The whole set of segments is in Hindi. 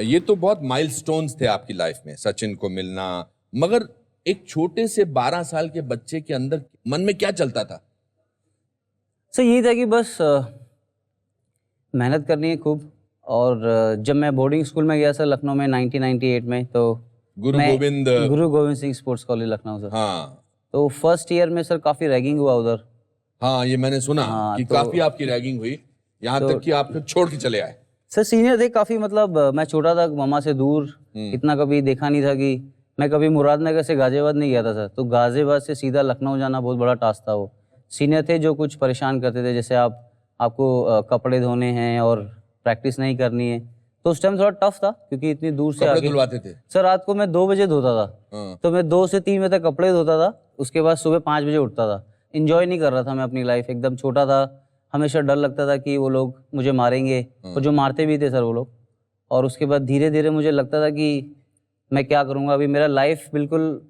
ये तो बहुत माइलस्टोन्स थे आपकी लाइफ में, सचिन को मिलना, मगर एक छोटे से 12 साल के बच्चे के अंदर मन में क्या चलता था? सर यही था कि बस मेहनत करनी है खूब। और जब मैं बोर्डिंग स्कूल में गया सर लखनऊ में 1998 में, तो गुरु Govind Singh sports college Lucknow sir. हाँ, तो फर्स्ट ईयर में सर काफ़ी रैगिंग हुआ उधर। हाँ, ये मैंने सुना कि तो काफी आपकी रैगिंग हुई, यहाँ तक कि आप छोड़ के चले आए। सर सीनियर थे काफ़ी, मतलब मैं छोटा था, मामा से दूर, इतना कभी देखा नहीं था कि मैं कभी मुरादनगर से गाजियाबाद नहीं गया था सर। तो गाजियाबाद से सीधा लखनऊ जाना बहुत बड़ा टास्क था। वो सीनियर थे जो कुछ परेशान करते थे, जैसे आपको कपड़े धोने हैं और प्रैक्टिस नहीं करनी है। तो उस टाइम थोड़ा टफ था क्योंकि इतनी दूर से आके धुलवाते थे सर। रात को मैं 2 बजे धोता था, तो मैं 2 से 3 बजे तक कपड़े धोता था। उसके बाद सुबह 5 बजे उठता था। इंजॉय नहीं कर रहा था मैं अपनी लाइफ, एकदम छोटा था, हमेशा डर लगता था कि वो लोग मुझे मारेंगे, और जो मारते भी थे सर वो लोग। और उसके बाद धीरे धीरे मुझे लगता था कि मैं क्या करूँगा, अभी मेरा लाइफ बिल्कुल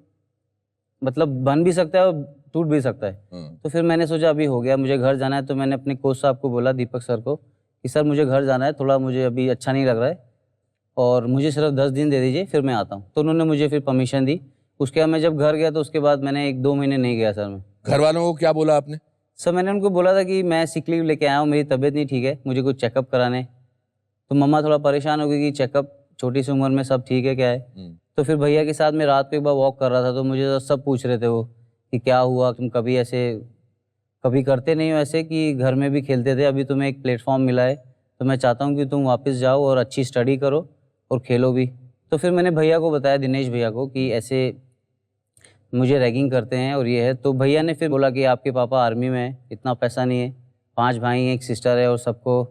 मतलब बन भी सकता है और टूट भी सकता है। तो फिर मैंने सोचा अभी हो गया, मुझे घर जाना है। तो मैंने अपने कोच साहब को बोला, दीपक सर को, कि सर मुझे घर जाना है, थोड़ा मुझे अभी अच्छा नहीं लग रहा है और मुझे सिर्फ 10 दिन दे दीजिए, फिर मैं आता हूँ। तो उन्होंने मुझे फिर परमिशन दी। उसके बाद मैं जब घर गया तो उसके बाद मैंने 1-2 महीने नहीं गया सर मैं। घर वालों को क्या बोला आपने? सर मैंने उनको बोला था कि मैं सिक लीव लेके आया हूँ, मेरी तबीयत नहीं ठीक है, मुझे कुछ चेकअप कराने। तो मम्मा थोड़ा परेशान हो गई कि चेकअप, छोटी सी उम्र में सब ठीक है क्या है। तो फिर भैया के साथ मैं रात को एक बार वॉक कर रहा था, तो मुझे सब पूछ रहे थे वो कि क्या हुआ, तुम कभी ऐसे कभी करते नहीं हो ऐसे, कि घर में भी खेलते थे, अभी तुम्हें एक प्लेटफॉर्म मिला है, तो मैं चाहता हूँ कि तुम वापस जाओ और अच्छी स्टडी करो और खेलो भी। तो फिर मैंने भैया को बताया, दिनेश भैया को, कि ऐसे मुझे रैगिंग करते हैं और ये है। तो भैया ने फिर बोला कि आपके पापा आर्मी में हैं, इतना पैसा नहीं है, 5 भाई हैं, एक सिस्टर है और सबको।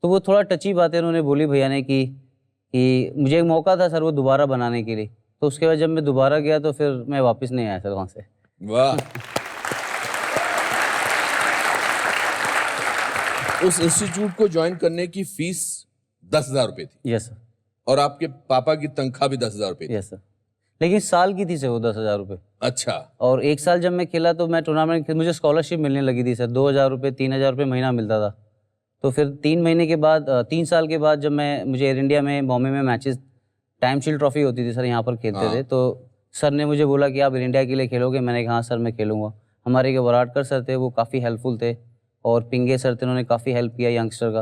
तो वो थोड़ा टची बातें उन्होंने बोली भैया ने कि मुझे एक मौका था सर वो दोबारा बनाने के लिए। तो उसके बाद जब मैं दोबारा गया तो फिर मैं वापस नहीं आया सर वहाँ से। वाह। उस इंस्टीट्यूट को ज्वाइन करने की फीस 10,000 रुपए थी? Yes sir. और आपके पापा की तनख्वाह भी 10,000 रुपए थी? Yes sir. लेकिन साल की थी सर वो 10,000 रुपये। अच्छा। और 1 साल जब मैं खेला तो मैं टूर्नामेंट, मुझे स्कॉलरशिप मिलने लगी थी सर, 2,000 रुपये 3,000 रुपये महीना मिलता था। तो फिर 3 महीने के बाद 3 साल के बाद जब मुझे एयर इंडिया में बॉम्बे में मैचेस, टाइम शील्ड ट्रॉफी होती थी सर, यहाँ पर खेलते थे। तो सर ने मुझे बोला कि आप एयर इंडिया के लिए खेलोगे? मैंने कहा हाँ सर मैं खेलूँगा। हमारे के वराडकर सर थे, वो काफ़ी हेल्पफुल थे, और पिंगे सर थे, उन्होंने काफ़ी हेल्प किया यंगस्टर का।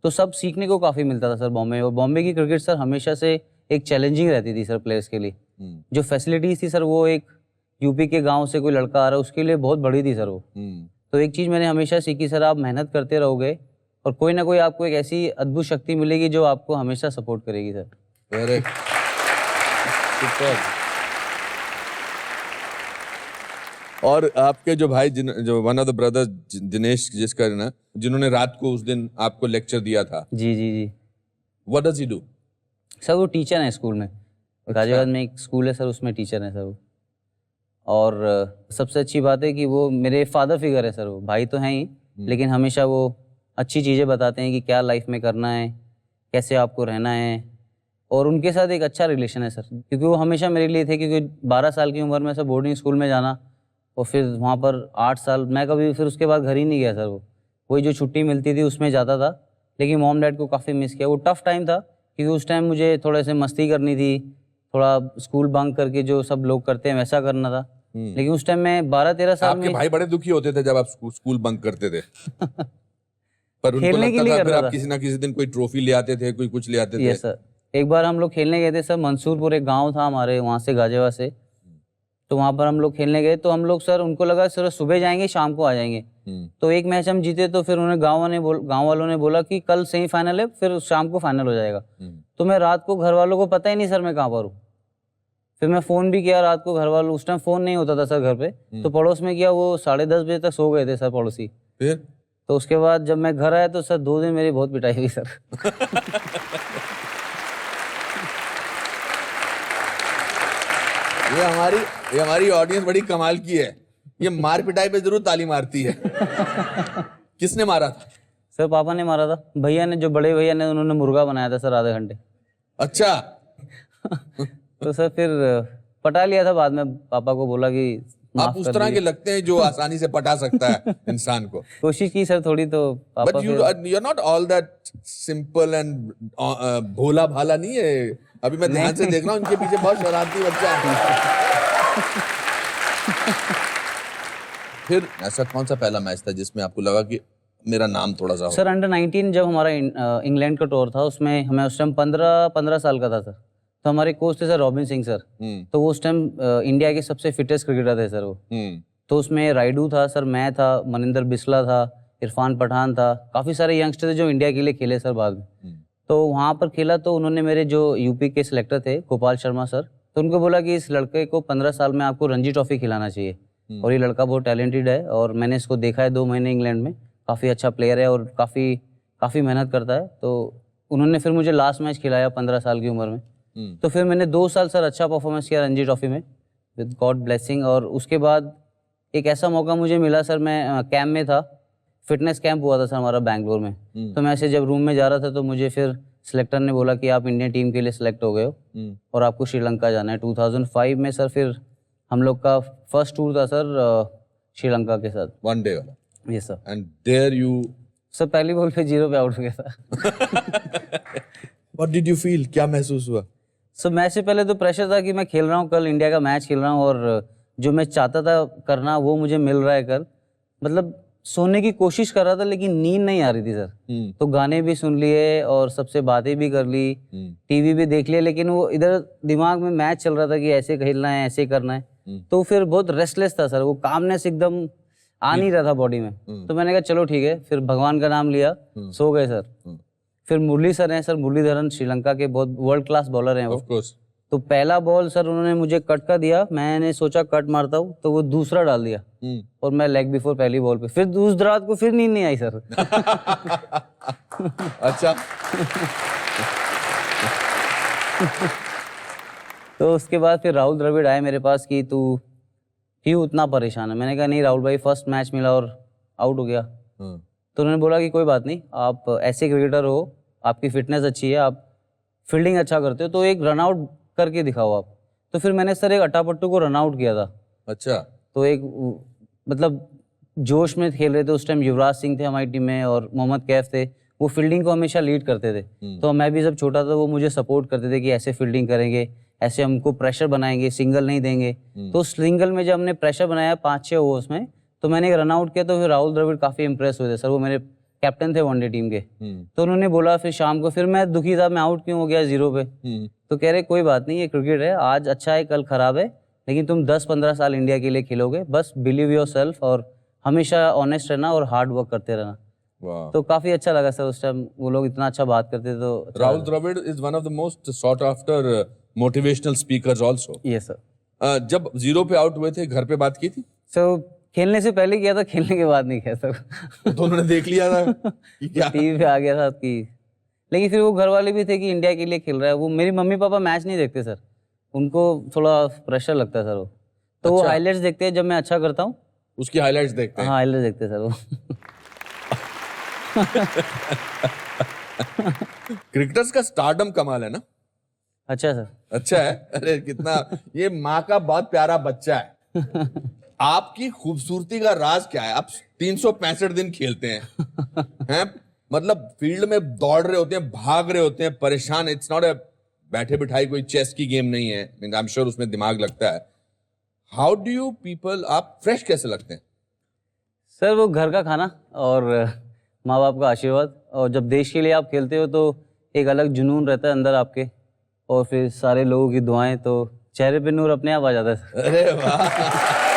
तो सब सीखने को काफ़ी मिलता था सर बॉम्बे में। और बॉम्बे की क्रिकेट सर हमेशा से एक चैलेंजिंग रहती थी सर प्लेयर्स के लिए। जो फैसिलिटीज़ थी सर, वो एक यूपी के गांव से कोई लड़का आ रहा है उसके लिए बहुत बड़ी थी सर वो। तो एक चीज़ मैंने हमेशा सीखी सर, आप मेहनत करते रहोगे और कोई ना कोई आपको एक ऐसी अद्भुत शक्ति मिलेगी जो आपको हमेशा सपोर्ट करेगी सर। और आपके जो भाई जो one of the brother Dinesh जिसका ना, जिन्होंने रात को उस दिन आपको लेक्चर दिया था, जी जी जी, what does he do? Sir वो टीचर है स्कूल में। गाजियाबाद में एक स्कूल है सर, उसमें टीचर है सर वो। और सबसे अच्छी बात है कि वो मेरे फादर फिगर है सर। वो भाई तो हैं ही, लेकिन हमेशा वो अच्छी चीज़ें बताते हैं कि क्या लाइफ में करना है, कैसे आपको रहना है। और उनके साथ एक अच्छा रिलेशन है सर, क्योंकि वो हमेशा मेरे लिए थे। क्योंकि 12 साल की उम्र में सर बोर्डिंग स्कूल में जाना, और फिर वहाँ पर 8 साल मैं कभी फिर उसके बाद घर ही नहीं गया सर। वही जो छुट्टी मिलती थी उसमें जाता था। लेकिन मॉम डैड को काफ़ी मिस किया। वो टफ़ टाइम था क्योंकि उस टाइम मुझे थोड़े से मस्ती करनी थी, थोड़ा स्कूल बंक करके जो सब लोग करते हैं वैसा करना था। लेकिन उस टाइम मैं 12-13 साल में। आपके भाई बड़े दुखी होते थे जब आप स्कूल बंक करते थे। पर उनको खेलने के लगता लिए था कर फिर रहा आप था। किसी ना किसी दिन कोई ट्रॉफी ले आते थे, कोई कुछ ले आते थे। Yes sir. एक बार हम लोग खेलने गए थे सर, मंसूरपुर एक गांव था हमारे वहाँ से, गाजियाबाद से। तो वहाँ पर हम लोग खेलने गए, तो हम लोग सर, उनको लगा सर सुबह जाएंगे शाम को आ जाएंगे। तो एक मैच हम जीते, तो फिर उन्हें गाँव वालों ने बोला कि कल सेमीफाइनल है, फिर शाम को फाइनल हो जाएगा। तो मैं रात को, घर वालों को पता ही नहीं सर मैं कहाँ पर हूँ। फिर मैं फ़ोन भी किया रात को, घर वालों, उस टाइम फ़ोन नहीं होता था सर घर पे, तो पड़ोस में किया, वो 10:30 बजे तक सो गए थे सर पड़ोसी। फिर तो उसके बाद जब मैं घर आया तो सर 2 दिन मेरी बहुत पिटाई हुई सर। ये हमारी ऑडियंस बड़ी कमाल की है। ये मार पिटाई पे जरूर ताली मारती है। किसने मारा था? सर पापा ने मारा था। भैया ने, जो बड़े भैया ने, उन्होंने मुर्गा बनाया था सर आधे घंटे। अच्छा। तो सर फिर पटा लिया था बाद में, पापा को बोला कि आप उस तरह के लगते हैं जो आसानी से पटा सकता है इंसान को। कोशिश की सर थोड़ी, तो पापा but you are not all that simple and भोला भाला नहीं है। अभी मैं ध्यान से देख रहा हूँ, इनके पीछे बहुत शरारती बच्चा है। फिर ऐसा कौन सा पहला मैच था जिसमें आपको लगा कि मेरा नाम थोड़ा सा हो? सर अंडर 19 जब हमारा इंग्लैंड का टूर था, उसमें हमें उस टाइम 15 साल का था सर। तो हमारे कोच थे सर रॉबिन सिंह सर। तो वो उस टाइम इंडिया के सबसे फिटेस्ट क्रिकेटर थे सर वो। तो उसमें राइडू था सर, मैं था, मनिंदर बिस्ला था, इरफान पठान था, काफ़ी सारे यंगस्टर थे जो इंडिया के लिए खेले सर बाद में। तो वहाँ पर खेला तो उन्होंने मेरे जो यूपी के सिलेक्टर थे गोपाल शर्मा सर, तो उनको बोला कि इस लड़के को 15 साल में आपको रणजी ट्रॉफी खिलाना चाहिए, और ये लड़का बहुत टैलेंटेड है, और मैंने इसको देखा है 2 महीने इंग्लैंड में, काफ़ी अच्छा प्लेयर है और काफ़ी मेहनत करता है। तो उन्होंने फिर मुझे लास्ट मैच खिलाया 15 साल की उम्र में। तो फिर मैंने 2 साल सर अच्छा परफॉर्मेंस किया रणजी ट्रॉफी में विद गॉड ब्लेसिंग। और उसके बाद एक ऐसा मौका मुझे मिला सर, मैं कैंप में था, फिटनेस कैंप हुआ था सर हमारा बैंगलोर में। तो मैं ऐसे जब रूम में जा रहा था तो मुझे फिर सिलेक्टर ने बोला कि आप इंडियन टीम के लिए सिलेक्ट हो गए हो और आपको श्रीलंका जाना है। 2005 में सर फिर हम लोग का फर्स्ट टूर था सर श्रीलंका के साथ, वनडे वाला। Yes sir. And there you sir पहली बॉल पे 0 पे आउट हो गया था। What did you feel? क्या महसूस हुआ? सर मैच से पहले तो प्रेशर था कि मैं खेल रहा हूँ, कल इंडिया का मैच खेल रहा हूँ, और जो मैं चाहता था करना वो मुझे मिल रहा है कल। मतलब सोने की कोशिश कर रहा था लेकिन नींद नहीं आ रही थी सर। तो गाने भी सुन लिए और सबसे बातें भी कर ली, टीवी भी देख लिया, लेकिन वो इधर दिमाग में मैच चल रहा था कि ऐसे खेलना है, ऐसे करना है। तो फिर बहुत रेस्टलेस था सर, वो कामनेस एकदम आ नहीं रहा था बॉडी में। तो मैंने कहा चलो ठीक है, फिर भगवान का नाम लिया, सो गए सर। फिर मुरली सर हैं सर, मुरलीधरन, श्रीलंका के बहुत वर्ल्ड क्लास बॉलर हैं वो। Of course. तो पहला बॉल सर उन्होंने मुझे कट का दिया, मैंने सोचा कट मारता हूँ, तो वो दूसरा डाल दिया और मैं लेग बिफोर पहली बॉल पे। फिर उस रात को फिर नींद नहीं आई सर। अच्छा। तो उसके बाद फिर राहुल द्रविड़ आए मेरे पास कि तू क्यों उतना परेशान है। मैंने कहा नहीं राहुल भाई, फर्स्ट मैच मिला और आउट हो गया। तो उन्होंने बोला कि कोई बात नहीं, आप ऐसे क्रिकेटर हो, आपकी फिटनेस अच्छी है, आप फील्डिंग अच्छा करते हो, तो एक रन आउट करके दिखाओ आप। तो फिर मैंने सर एक अट्टापट्टू को रन आउट किया था। अच्छा। तो एक मतलब जोश में खेल रहे थे उस टाइम, युवराज सिंह थे हमारी टीम में और मोहम्मद कैफ थे, वो फील्डिंग को हमेशा लीड करते थे। तो मैं भी जब छोटा था वो मुझे सपोर्ट करते थे कि ऐसे फील्डिंग करेंगे, ऐसे हमको प्रेशर बनाएंगे, सिंगल नहीं देंगे। तो सिंगल में जब हमने प्रेशर बनाया 5-6 ओवर्स में, तो मैंने एक रन आउट किया। तो फिर राहुल द्रविड़ काफ़ी इंप्रेस हुए थे सर, वो मेरे कैप्टन थे वनडे टीम के। तो उन्होंने बोला फिर शाम को, फिर मैं दुखी था, मैं आउट क्यों हो गया 0 पे। तो कह रहे कोई बात नहीं, ये क्रिकेट है, आज अच्छा है कल खराब है, लेकिन तुम 10-15 साल इंडिया के लिए खेलोगे, बस बिलीव योर सेल्फ और हमेशा ऑनेस्ट रहना और हार्ड वर्क करते रहना। तो काफी अच्छा लगा सर उस टाइम, वो लोग इतना अच्छा बात करते। तो Rahul Dravid is one of the most sought after motivational speakers also. Yes sir. जब 0 पे आउट हुए थे, घर पे बात की थी? सो खेलने से पहले किया था, खेलने के बाद नहीं किया सर। तो उन्होंने देख लिया था कि क्या टीवी पे आ गया था कि, लेकिन फिर वो घर वाले भी थे कि इंडिया के लिए खेल रहा है। वो मेरी मम्मी पापा मैच नहीं देखते सर, उनको थोड़ा प्रेशर लगता है सर वो। तो वो हाइलाइट्स देखते हैं जब मैं अच्छा करता हूँ, उसकी हाइलाइट्स देखते हैं। हाँ हाइलाइट्स देखते हैं सर वो। क्रिकेटर्स का स्टारडम कमाल है ना। अच्छा सर। अच्छा है। अरे कितना, ये माँ का बहुत प्यारा बच्चा है। आपकी खूबसूरती का राज क्या है? आप 365 दिन खेलते हैं मतलब फील्ड में दौड़ रहे होते हैं, भाग रहे होते हैं, परेशान। इट्स नॉट अ बैठे बिठाई कोई चेस की गेम नहीं है। आई एम श्योर उसमें दिमाग लगता है। हाउ डू यू पीपल, आप फ्रेश कैसे लगते हैं? सर वो घर का खाना और माँ बाप का आशीर्वाद, और जब देश के लिए आप खेलते हो तो एक अलग जुनून रहता है अंदर आपके, और फिर सारे लोगों की दुआएं, तो चेहरे पे नूर अपने आप आ जाता है। अरे वाह।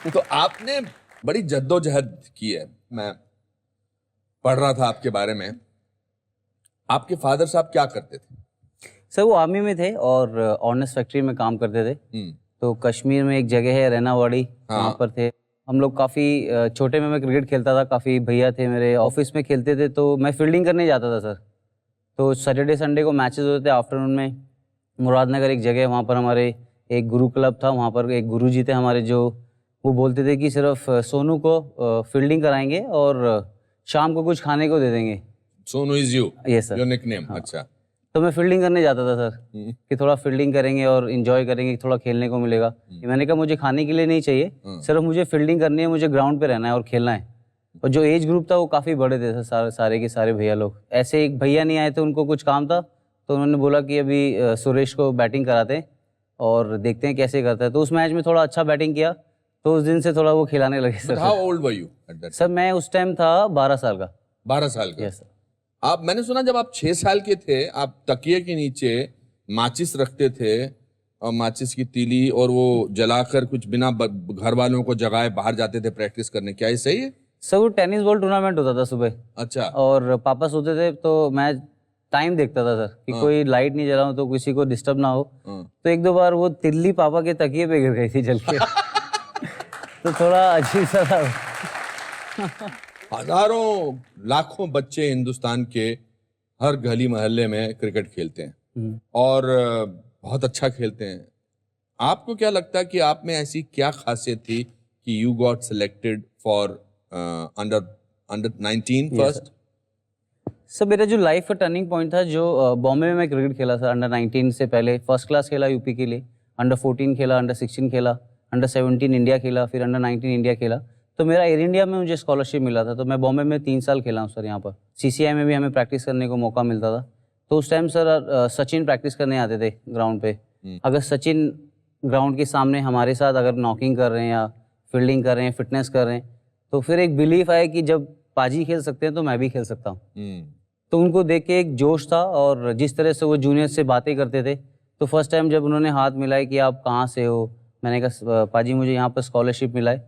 तो आपने बड़ी जद्दोजहद की है, मैं पढ़ रहा था आपके बारे में। आपके फादर साहब क्या करते थे? सर वो आर्मी में थे और ऑर्नेस फैक्ट्री में काम करते थे। तो कश्मीर में एक जगह है रैनावाड़ी, वहाँ पर थे हम लोग। काफ़ी छोटे में मैं क्रिकेट खेलता था, काफ़ी भैया थे मेरे ऑफिस में खेलते थे, तो मैं फील्डिंग करने जाता था सर। तो सैटरडे संडे को मैचेस होते थे आफ्टरनून में। मुरादनगर एक जगह है, वहाँ पर हमारे एक गुरु क्लब था, वहाँ पर एक गुरुजी थे हमारे, जो वो बोलते थे कि सिर्फ सोनू को फील्डिंग कराएंगे और शाम को कुछ खाने को दे देंगे। Sonu is you? Yes sir. Your nickname? अच्छा। तो मैं फील्डिंग करने जाता था सर, कि थोड़ा फील्डिंग करेंगे और इन्जॉय करेंगे, थोड़ा खेलने को मिलेगा। मैंने कहा मुझे खाने के लिए नहीं चाहिए, सिर्फ मुझे फील्डिंग करनी है, मुझे ग्राउंड पे रहना है और खेलना है। और जो एज ग्रुप था वो काफ़ी बड़े थे सर, सारे के सारे भैया लोग। ऐसे एक भैया नहीं आए थे, उनको कुछ काम था, तो उन्होंने बोला कि अभी सुरेश को बैटिंग कराते हैं और देखते हैं कैसे करता है। तो उस मैच में थोड़ा अच्छा बैटिंग किया, तो उस दिन से थोड़ा वो खिलाने लगे sir. How old were you at that? Sir मैं उस टाइम था 12 साल का। 12 साल का? Yes sir. आप, मैंने सुना जब आप 6 साल के थे, आप तकिए के नीचे माचिस रखते थे और माचिस की तीली, और वो जलाकर कुछ बिना घर वालों को जगाए बाहर जाते थे प्रैक्टिस करने। क्या ये सही है? सर वो टेनिस बॉल टूर्नामेंट होता था सुबह, अच्छा। और पापा सोते थे, तो मैं टाइम देखता था सर कि कोई लाइट नहीं जलाऊं तो किसी को डिस्टर्ब ना हो। तो एक दो बार वो तिल्ली पापा के तकिए पे गिर गई थी जल के। तो थोड़ा अजीब सा था। हजारों लाखों बच्चे हिंदुस्तान के हर गली मोहल्ले में क्रिकेट खेलते हैं और बहुत अच्छा खेलते हैं। आपको क्या लगता है कि आप में ऐसी क्या खासियत थी कि you got selected for under 19 first? Sir मेरा जो लाइफ का टर्निंग पॉइंट था, जो बॉम्बे में मैं क्रिकेट खेला था अंडर 19 से पहले। फर्स्ट क्लास खेला यूपी के लिए, अंडर 14 खेला, अंडर 16 खेला, अंडर 17 इंडिया खेला, फिर अंडर 19 इंडिया खेला। तो मेरा एयर इंडिया में मुझे स्कॉलरशिप मिला था, तो मैं बॉम्बे में 3 साल खेला हूँ सर। यहाँ पर CCI में भी हमें प्रैक्टिस करने को मौका मिलता था। तो उस टाइम सर सचिन प्रैक्टिस करने आते थे ग्राउंड पे। अगर सचिन ग्राउंड के सामने हमारे साथ अगर नॉकिंग कर रहे हैं या फील्डिंग कर रहे हैं, फिटनेस कर रहे हैं, तो फिर एक बिलीफ आया कि जब पाजी खेल सकते हैं तो मैं भी खेल सकता हूँ। तो उनको देख के एक जोश था, और जिस तरह से वो जूनियर से बातें करते थे, तो फर्स्ट टाइम जब उन्होंने हाथ मिलाए कि आप कहाँ से हो, मैंने कहा पाजी मुझे यहाँ पर स्कॉलरशिप मिला है।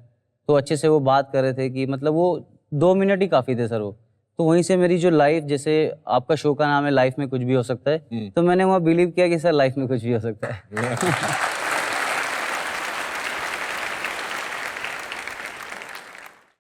तो अच्छे से वो बात कर रहे थे कि मतलब वो 2 मिनट ही काफ़ी थे सर वो। तो वहीं से मेरी जो लाइफ, जैसे आपका शो का नाम है लाइफ में कुछ भी हो सकता है, तो मैंने वहाँ बिलीव किया कि सर लाइफ में कुछ भी हो सकता है।